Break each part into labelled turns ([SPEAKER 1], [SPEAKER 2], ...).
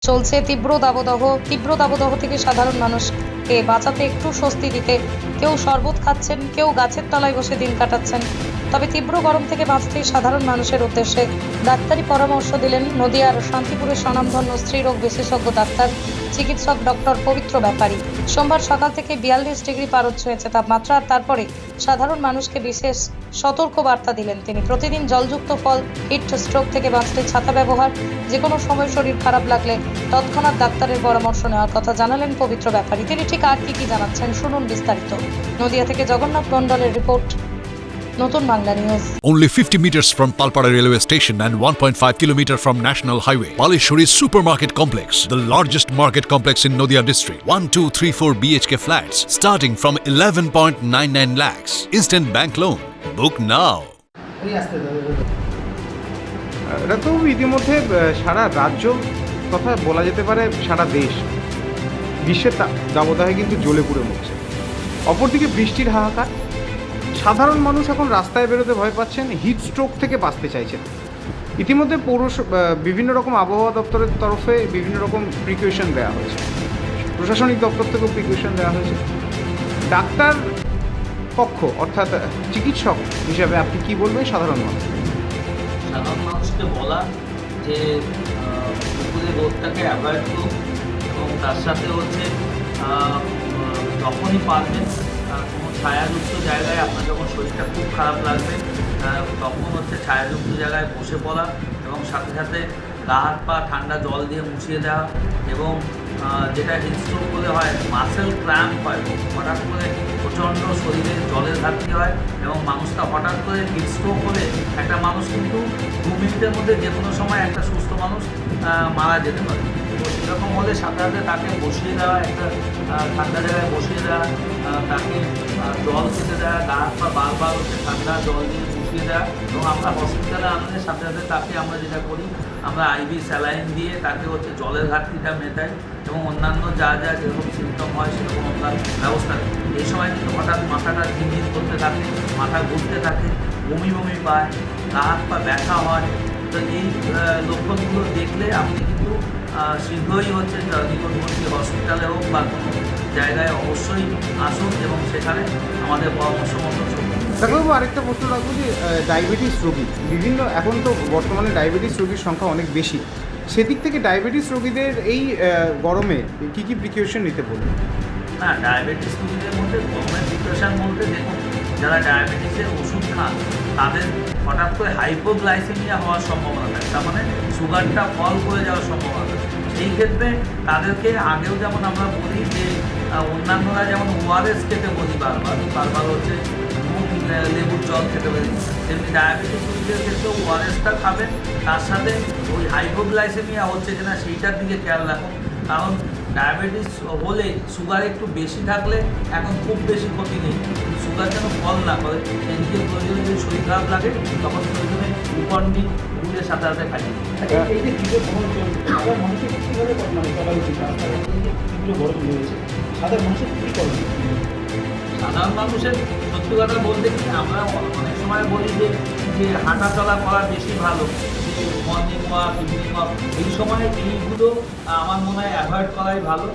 [SPEAKER 1] চলছে তীব্র দাবদাহ থেকে সাধারণ মানুষকে বাঁচাতে একটু স্বস্তি দিতে কেউ শরবত খাচ্ছেন, কেউ গাছের তলায় বসে দিন কাটাচ্ছেন। তবে তীব্র গরম থেকে বাঁচতে সাধারণ মানুষের উদ্দেশ্যে ডাক্তারি পরামর্শ দিলেন নদিয়ার শান্তিপুরের স্বনামধন্য স্ত্রীরোগ বিশেষজ্ঞ ডাক্তার চিকিৎসক ডক্টর পবিত্র ব্যাপারী। সোমবার সকাল থেকে 42 ডিগ্রি পারদ ছুঁয়েছে তাপমাত্রা, আর তারপরে সাধারণ মানুষকে বিশেষ সতর্ক বার্তা দিলেন তিনি। প্রতিদিন জলযুক্ত ফল, হিট স্ট্রোক থেকে বাঁচতে ছাতা ব্যবহার, যে কোনো সময় শরীর খারাপ লাগলে তৎক্ষণাৎ ডাক্তারের পরামর্শ নেওয়ার কথা জানালেন পবিত্র ব্যাপারী। তিনি ঠিক আর কি জানাচ্ছেন শুনুন বিস্তারিত। নদিয়া থেকে জগন্নাথ মণ্ডলের রিপোর্ট, নতুন Bangla news.
[SPEAKER 2] Only 50 meters from Palpara railway station and 1.5 kilometer from National Highway, Palishuri Supermarket Complex, the largest market complex in Noida district. 1, 2, 3, 4 BHK flats starting from 11.99 lakhs. Instant bank loan. Book now.
[SPEAKER 3] এটা তো ইতিমধ্যে সারা রাজ্য তথা বলা যেতে পারে সারা দেশ গ্রীষ্মের দাবদাহে কিন্তু জ্বলে পুড়ে মরছে। অপরদিকে বৃষ্টির হাহাকার, সাধারণ মানুষ এখন রাস্তায় বেরোতে ভয় পাচ্ছেন, হিট স্ট্রোক থেকে বাঁচতে চাইছেন। ইতিমধ্যে বিভিন্ন রকম আবহাওয়া দপ্তরের তরফে বিভিন্ন রকম প্রিকশন দেওয়া হয়েছে, প্রশাসনিক দপ্তর থেকেও প্রিকশন দেওয়া হয়েছে। ডাক্তার পক্ষ অর্থাৎ চিকিৎসক হিসাবে আপনি কি বলবেন সাধারণ
[SPEAKER 4] মানুষকে বলা যে দুপুরে রোদটাকে অ্যাভয়েড করুন এবং তার সাথে হচ্ছে যখনই পারবেন কোনো ছায়াযুক্ত জায়গায়, আপনার যখন শরীরটা খুব খারাপ লাগবে তখন হচ্ছে ছায়াযুক্ত জায়গায় বসে পড়া এবং সাথে সাথে গা হাত পা ঠান্ডা জল দিয়ে মুছিয়ে দেওয়া এবং যেটা হিটস্ট্রোক বলে হয়, মাসেল ক্র্যাম্প হয়, হঠাৎ করে প্রচণ্ড শরীরে জলের ঘাটতি হয় এবং মানুষটা হঠাৎ করে হিটস্ট্রোক হলে একটা মানুষ কিন্তু 2 মিনিটের মধ্যে যে কোনো সময় একটা সুস্থ মানুষ মারা যেতে পারে। তো সেরকম হলে সাথে সাথে তাকে বসিয়ে দেওয়া, একটা ঠান্ডা জায়গায় বসিয়ে দেওয়া, তাকে জল খেতে দেওয়া, গা হাত পা বারবার হচ্ছে ঠান্ডা জল দিয়ে মুছিয়ে দেওয়া এবং আমরা হসপিটালে আনলে সাথে সাথে তাকে আমরা যেটা করি, আমরা আইভি স্যালাইন দিয়ে তাকে হচ্ছে জলের ঘাটতিটা মেটাই এবং অন্যান্য যা যেরকম সিমটম হয় সেরকম আমরা ব্যবস্থা করি। এই সময় কিন্তু হঠাৎ মাথাটা ঝিনঝিন করতে থাকে, মাথা ঘুরতে থাকে, বমি পায়, গা হাত পা ব্যথা হয়। তো এই লক্ষণগুলো দেখলে আপনি কিন্তু শীঘ্রই হচ্ছে নিকটবর্তী হসপিটালে হোক বা কোনো জায়গায় অবশ্যই আসুন এবং সেখানে আমাদের পরামর্শ মতো চলুন।
[SPEAKER 3] ডাক্তারবাবু, আরেকটা প্রশ্ন রাখবো যে ডায়াবেটিস রোগী এখন তো বর্তমানে ডায়াবেটিস রোগীর সংখ্যা অনেক বেশি, সেদিক থেকে ডায়াবেটিস রোগীদের এই গরমে কী প্রিকশন নিতে বলবেন?
[SPEAKER 4] হ্যাঁ, ডায়াবেটিস রোগীদের মধ্যে গরমের প্রিকশন বলতে দেখুন, যারা ডায়াবেটিসের ওষুধ খান তাদের হঠাৎ করে হাইপোগ্লাইসেমিয়া হওয়ার সম্ভাবনা থাকে, তার মানে সুগারটা ফল করে যাওয়ার সম্ভাবনা থাকে। সেই ক্ষেত্রে তাদেরকে আগেও যেমন আমরা বলি যে অন্যান্যরা যেমন ওআরএস খেতে বলি বারবার হচ্ছে লেবুর জল খেতে পারি, তেমনি ডায়াবেটিস রোগীদের ক্ষেত্রেও ওআরএসটা খাবেন। তার সাথে ওই হাইপোগ্লাইসেমিয়া হচ্ছে কিনা সেইটার দিকে খেয়াল রাখুন, কারণ ডায়াবেটিস হলে সুগার একটু বেশি থাকলে এখন খুব বেশি ক্ষতি নেই, সুগার যেন ফল না করে সেই দিকে প্রয়োজনে যদি শরীর খারাপ লাগে তখন প্রয়োজনে গ্লুকন-ডি গুলের সাথে সাথে খাই।
[SPEAKER 5] এই যে তীব্র গরম চলছে, সাধারণ মানুষের কীভাবে চলা উচিত? রাস্তায় এই যে তীব্র গরম রয়েছে, সাধারণ মানুষের কী করা উচিত?
[SPEAKER 4] সাধারণ মানুষের সত্যি কথা বলতে কি, আমরা অনেক সময় বলি যে হাঁটা চলা করা বেশি ভালো, যে মর্নিং ওয়াক, ইভিনিং ওয়াক, এই সময় এইগুলো আমার মনে হয় অ্যাভয়েড করাই ভালো।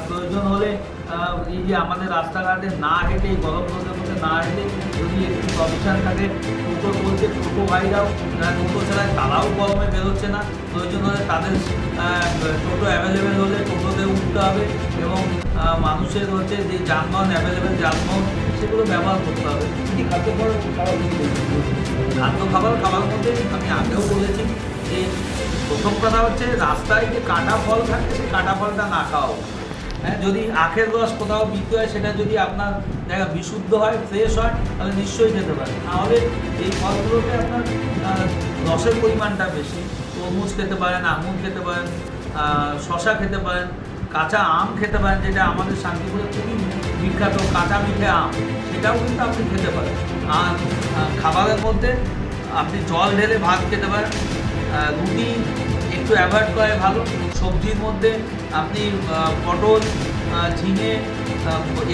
[SPEAKER 4] প্রয়োজন হলে এই যে আমাদের রাস্তাঘাটে না হেঁটে, গরম রোদের মধ্যে না হেঁটে যদি একটু প্রফেশন থাকে, টোটো বলছে টোটো ভাইরাও যারা টোটো চালায় তারাও গরমে বেরোচ্ছে না, প্রয়োজন হলে তাদের টোটো অ্যাভেলেবেল হলে টোটোতে উঠতে হবে এবং মানুষের হচ্ছে যে যানবাহন অ্যাভেলেবেল যানবাহন সেগুলো ব্যবহার করতে হবে।
[SPEAKER 5] কী খাদ্য খাওয়া উচিত?
[SPEAKER 4] খাবার মধ্যে আমি আগেও বলেছি যে প্রথম কথা হচ্ছে রাস্তায় যে কাটা ফল থাকে সেই কাটা ফলটা না খাওয়া উচিত। হ্যাঁ, যদি আখের রস কোথাও বিক্রি হয় সেটা যদি আপনার জায়গা বিশুদ্ধ হয়, ফ্রেশ হয়, তাহলে নিশ্চয়ই খেতে পারেন। নাহলে এই ফলগুলোতে আপনার রসের পরিমাণটা বেশি, তরমুজ খেতে পারেন, আঙুর খেতে পারেন, শশা খেতে পারেন, কাঁচা আম খেতে পারেন, যেটা আমাদের শান্তিপুরে খুবই বিখ্যাত কাঁচা মিঠে আম, সেটাও কিন্তু আপনি খেতে পারেন। আর খাবারের মধ্যে আপনি জল ঢেলে ভাত খেতে পারেন, রুটি একটু অ্যাভয়েড করাই ভালো। সবজির মধ্যে আপনি পটল, ঝিঙে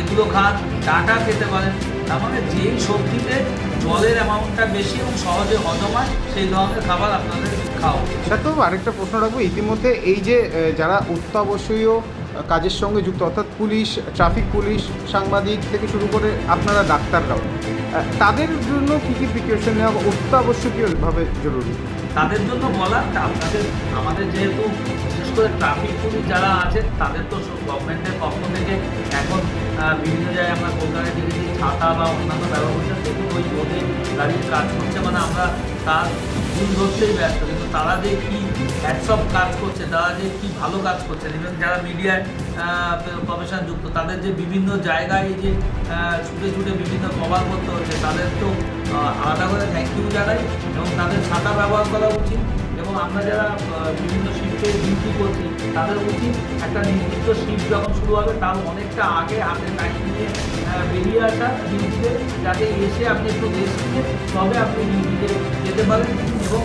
[SPEAKER 4] এগুলো খান, ডাঁটা খেতে পারেন। তার মানে যেই সবজিতে জলের অ্যামাউন্টটা বেশি এবং সহজে হজম হয় সেই ধরনের খাবার আপনাদের খাওয়া উচিত।
[SPEAKER 3] তো আরেকটা প্রশ্ন রাখবো, ইতিমধ্যে এই যে যারা অত্যাবশ্যকীয় কাজের সঙ্গে যুক্ত, অর্থাৎ পুলিশ, ট্রাফিক পুলিশ, সাংবাদিক থেকে শুরু করে আপনারা ডাক্তাররাও, তাদের জন্য কী কী প্রিকশন নেওয়া অত্যাবশ্যকীয়ভাবে জরুরি?
[SPEAKER 4] তাদের জন্য বলা আমাদের যেহেতু বিশেষ করে ট্রাফিক পুলিশ যারা আছে তাদের তো গভর্নমেন্টের পক্ষ থেকে এখন বিভিন্ন জায়গায় আমরা কলকাতায় দেখেছি ছাতা বা অন্যান্য ব্যবহার করছে, দেখুন ওই রোদে দাঁড়িয়ে কাজ করছে, মানে আমরা তার ভুল ধরতেই ব্যস্ত, কিন্তু তারা যে কী হ্যাটসঅপ কাজ করছে, তারা যে কী ভালো কাজ করছে, ইভেন যারা মিডিয়ায় প্রফেশন যুক্ত তাদের যে বিভিন্ন জায়গায় এই যে ছুটে ছুটে বিভিন্ন কভার করতে হচ্ছে, তাদের তো আলাদা করে থ্যাংক ইউ জানাই এবং তাদের ছাতা ব্যবহার করা উচিত। এবং আমরা যারা বিভিন্ন শিফটে ডিউটি করছি তাদের উচিত একটা নির্দিষ্ট শিফট যখন শুরু হবে তার অনেকটা আগে হাতে টাইম নিয়ে বেরিয়ে আসা ডিউটিতে, যাতে এসে আপনি একটু রেস্ট নিয়ে তবে আপনি ডিউটিতে যেতে পারেন। এবং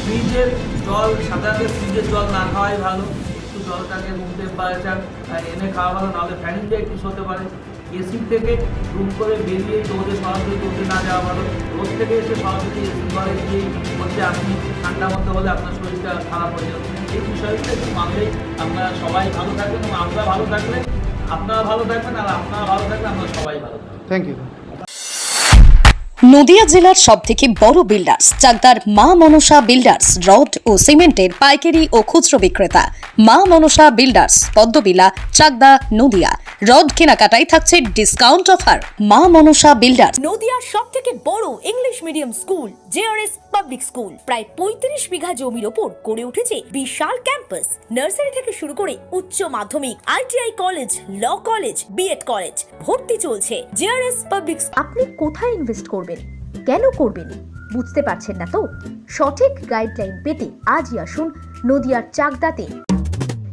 [SPEAKER 4] ফ্রিজের জল, সাধারণত ফ্রিজের জল না খাওয়াই ভালো, একটু জলটাকে রুম টেম্পারেচার এনে খাওয়া ভালো, নাহলে ফ্যানিনজাইটিস হতে পারে। এসি থেকে রুম করে বেরিয়ে রোদে সরাসরি রোদে না যাওয়া ভালো, রোদ থেকে এসে সরাসরি এসি ঘরে গিয়েই হচ্ছে আপনি ঠান্ডা মধ্যে হলে আপনার শরীরটা খারাপ হয়ে যাবে। এই বিষয়গুলো একটু মানলেই আমরা সবাই ভালো থাকবেন এবং আমরা ভালো থাকলে আপনারা ভালো থাকবেন, আর আপনারা ভালো থাকলে আমরা সবাই ভালো থাকবেন।
[SPEAKER 3] Thank you.
[SPEAKER 6] নদিয়া জেলার সবথেকে বড় বিল্ডার্স চাকদার মা মনসা বিল্ডার্স রড ও সিমেন্টের পাইকারি ও খুচরো বিক্রেতা। মা মনসা বিল্ডার্স, পদ্মবিলা, চাকদা, নদিয়া। রড কেনাকাটায় থাকছে ডিসকাউন্ট অফার। মা মনসা বিল্ডার্স।
[SPEAKER 7] নদিয়ার সব থেকে বড় English medium school JRS public school, প্রায় 35 বিঘা জমির ওপর গড়ে উঠেছে বিশাল ক্যাম্পাস। নার্সারি থেকে শুরু করে উচ্চ মাধ্যমিক, ITI college, law college, BEd college, ভর্তি চলছে। JRS public.
[SPEAKER 8] আপনি কোথায় ইনভেস্ট করবেন, কেন করবেন বুঝতে পারছেন না তো? সঠিক গাইডলাইন পেতে আজই আসুন নদিয়ার চাকদাতে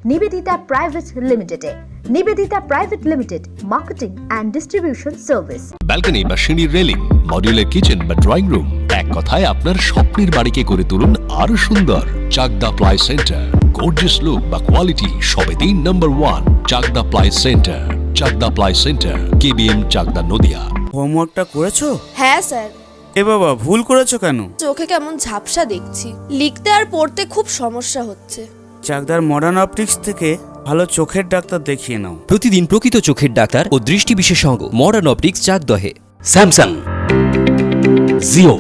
[SPEAKER 8] নিবেদিতা প্রাইভেট লিমিটেডে। Nivedita private limited, marketing and distribution service.
[SPEAKER 2] Balcony বা সিঁড়ির রেলিং, মডিউলার কিচেন বা ড্রয়িং রুম, এক কথায় আপনার স্বপ্নের বাড়িকে করে তুলুন আরো সুন্দর। Chakdaha ply centre, gorgeous look বা কোয়ালিটি সবেতেই number 1। Chakdaha ply centre, Chakdaha ply centre, KBM, Chakdaha, Nadia.
[SPEAKER 9] হোমওয়ার্কটা করেছো?
[SPEAKER 10] হ্যাঁ স্যার।
[SPEAKER 9] এ বাবা, ভুল করেছো কেন?
[SPEAKER 10] চোখে কেমন ঝাপসা দেখছি, লিখতে আর পড়তে খুব সমস্যা হচ্ছে।
[SPEAKER 9] চাকদার মডার্ন অপটিক্স থেকে ভালো চোখের ডাক্তার দেখিয়ে নাও।
[SPEAKER 11] প্রতিদিন প্রকৃত চোখের ডাক্তার ও দৃষ্টি বিশেষজ্ঞ মডার্ন অপটিক্স চাকদহে।
[SPEAKER 12] স্যামসাং, জিও,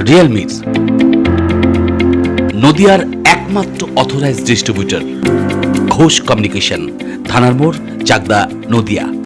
[SPEAKER 12] রিয়েলমি, নদিয়ার একমাত্র অথরাইজড ডিস্ট্রিবিউটর ঘোষ কমিউনিকেশন, থানার মোড়, চাকদা, নদিয়া।